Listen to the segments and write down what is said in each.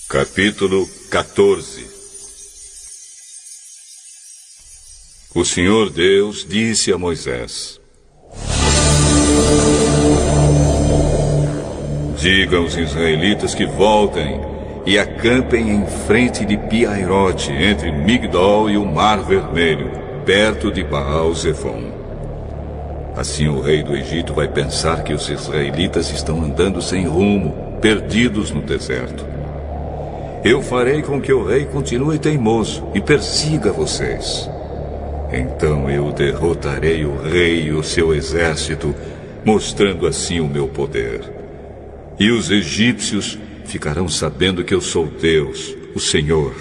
Capítulo 14. O Senhor Deus disse a Moisés: diga aos israelitas que voltem e acampem em frente de Pi-Hahirote, entre Migdol e o Mar Vermelho, perto de Baal-Zefon. Assim o rei do Egito vai pensar que os israelitas estão andando sem rumo, perdidos no deserto. Eu farei com que o rei continue teimoso e persiga vocês. Então eu derrotarei o rei e o seu exército, mostrando assim o meu poder. E os egípcios ficarão sabendo que eu sou Deus, o Senhor.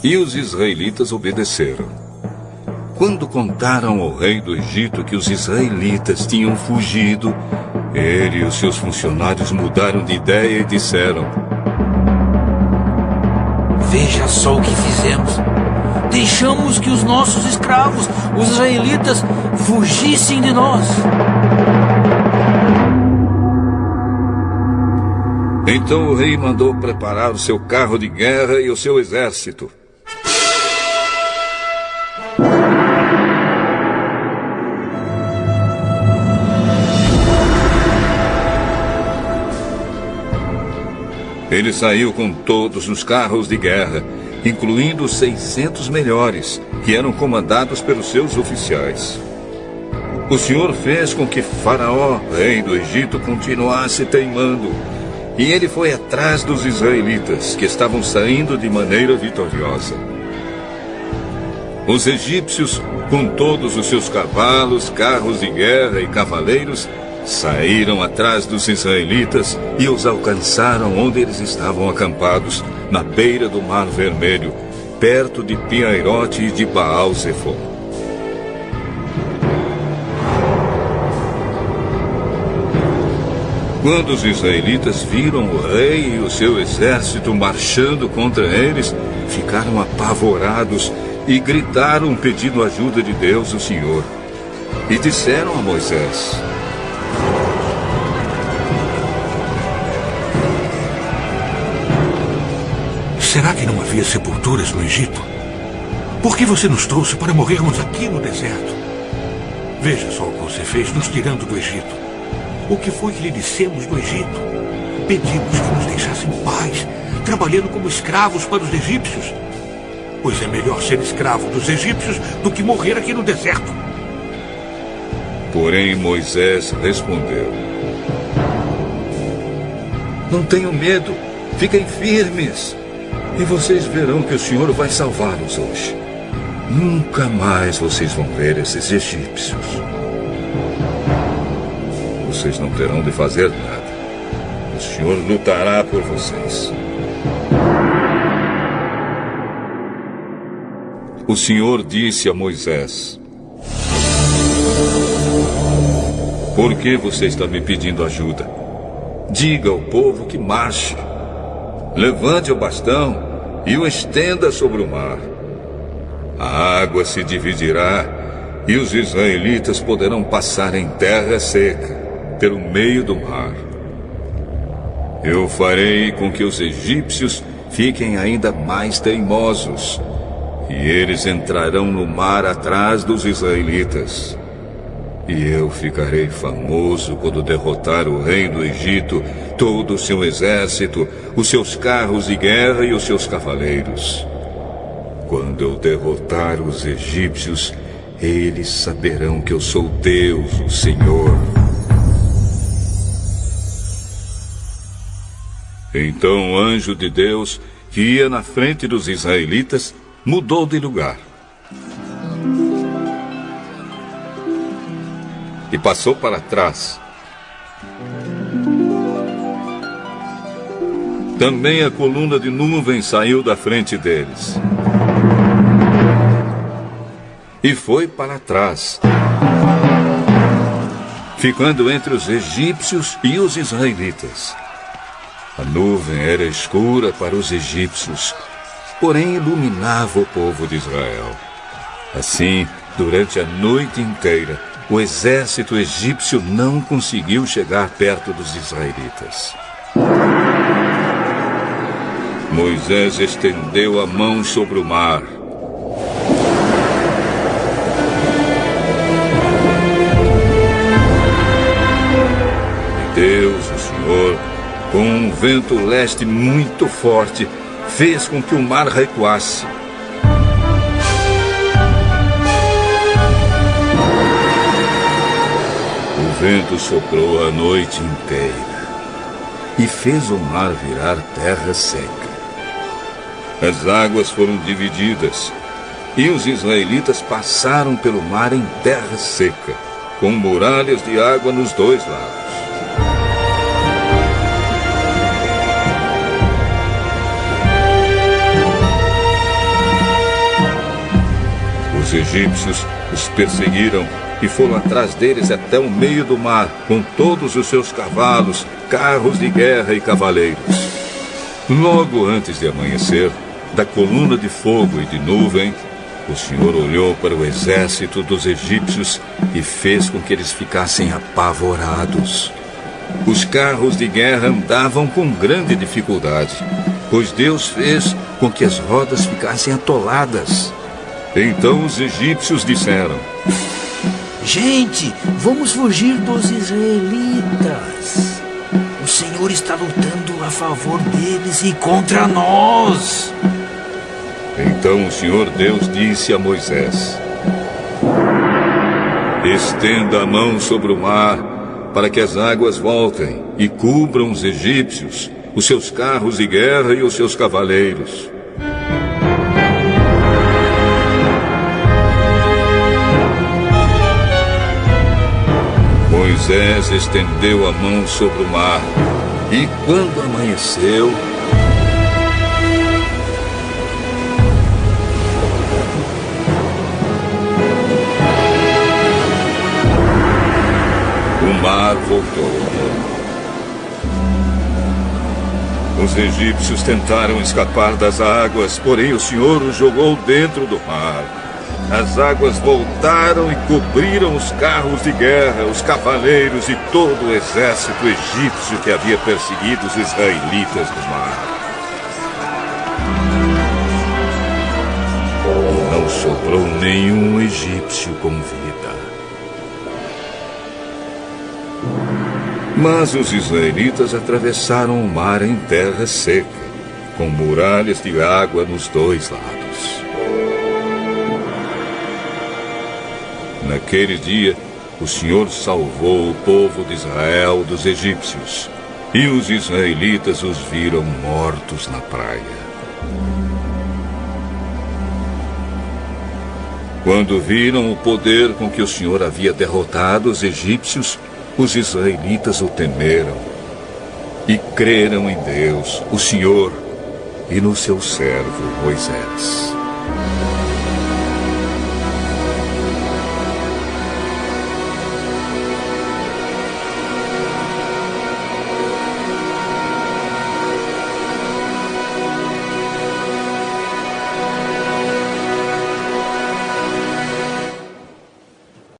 E os israelitas obedeceram. Quando contaram ao rei do Egito que os israelitas tinham fugido, ele e os seus funcionários mudaram de ideia e disseram: veja só o que fizemos. Deixamos que os nossos escravos, os israelitas, fugissem de nós. Então o rei mandou preparar o seu carro de guerra e o seu exército. Ele saiu com todos os carros de guerra, incluindo os 600 melhores, que eram comandados pelos seus oficiais. O Senhor fez com que Faraó, rei do Egito, continuasse teimando, e ele foi atrás dos israelitas, que estavam saindo de maneira vitoriosa. Os egípcios, com todos os seus cavalos, carros de guerra e cavaleiros, saíram atrás dos israelitas e os alcançaram onde eles estavam acampados, na beira do Mar Vermelho, perto de Pi-Hahirote e de Baal-Zefon. Quando os israelitas viram o rei e o seu exército marchando contra eles, ficaram apavorados e gritaram pedindo ajuda de Deus, o Senhor. E disseram a Moisés: será que não havia sepulturas no Egito? Por que você nos trouxe para morrermos aqui no deserto? Veja só o que você fez nos tirando do Egito. O que foi que lhe dissemos no Egito? Pedimos que nos deixasse em paz, trabalhando como escravos para os egípcios. Pois é melhor ser escravo dos egípcios do que morrer aqui no deserto. Porém Moisés respondeu: não tenham medo, fiquem firmes. E vocês verão que o Senhor vai salvá-los hoje. Nunca mais vocês vão ver esses egípcios. Vocês não terão de fazer nada. O Senhor lutará por vocês. O Senhor disse a Moisés: por que você está me pedindo ajuda? Diga ao povo que marche. Levante o bastão e o estenda sobre o mar. A água se dividirá e os israelitas poderão passar em terra seca, pelo meio do mar. Eu farei com que os egípcios fiquem ainda mais teimosos, e eles entrarão no mar atrás dos israelitas. E eu ficarei famoso quando derrotar o rei do Egito, todo o seu exército, os seus carros de guerra e os seus cavaleiros. Quando eu derrotar os egípcios, eles saberão que eu sou Deus, o Senhor. Então o anjo de Deus, que ia na frente dos israelitas, mudou de lugar e passou para trás. Também a coluna de nuvem saiu da frente deles e foi para trás, ficando entre os egípcios e os israelitas. A nuvem era escura para os egípcios, porém iluminava o povo de Israel. Assim, durante a noite inteira, o exército egípcio não conseguiu chegar perto dos israelitas. Moisés estendeu a mão sobre o mar. E Deus, o Senhor, com um vento leste muito forte, fez com que o mar recuasse. O vento soprou a noite inteira e fez o mar virar terra seca. As águas foram divididas e os israelitas passaram pelo mar em terra seca, com muralhas de água nos dois lados. Os egípcios os perseguiram e foram atrás deles até o meio do mar, com todos os seus cavalos, carros de guerra e cavaleiros. Logo antes de amanhecer, da coluna de fogo e de nuvem, o Senhor olhou para o exército dos egípcios e fez com que eles ficassem apavorados. Os carros de guerra andavam com grande dificuldade, pois Deus fez com que as rodas ficassem atoladas. Então os egípcios disseram: Gente, vamos fugir dos israelitas. O Senhor está lutando a favor deles e contra nós. Então o Senhor Deus disse a Moisés: Estenda a mão sobre o mar, para que as águas voltem e cubram os egípcios, os seus carros de guerra e os seus cavaleiros. Moisés estendeu a mão sobre o mar, e quando amanheceu, o mar voltou. Os egípcios tentaram escapar das águas, porém o Senhor os jogou dentro do mar. As águas voltaram e cobriram os carros de guerra, os cavaleiros e todo o exército egípcio que havia perseguido os israelitas no mar. E não sobrou nenhum egípcio com vida. Mas os israelitas atravessaram o mar em terra seca, com muralhas de água nos dois lados. Naquele dia, o Senhor salvou o povo de Israel dos egípcios, e os israelitas os viram mortos na praia. Quando viram o poder com que o Senhor havia derrotado os egípcios, os israelitas o temeram e creram em Deus, o Senhor, e no seu servo Moisés.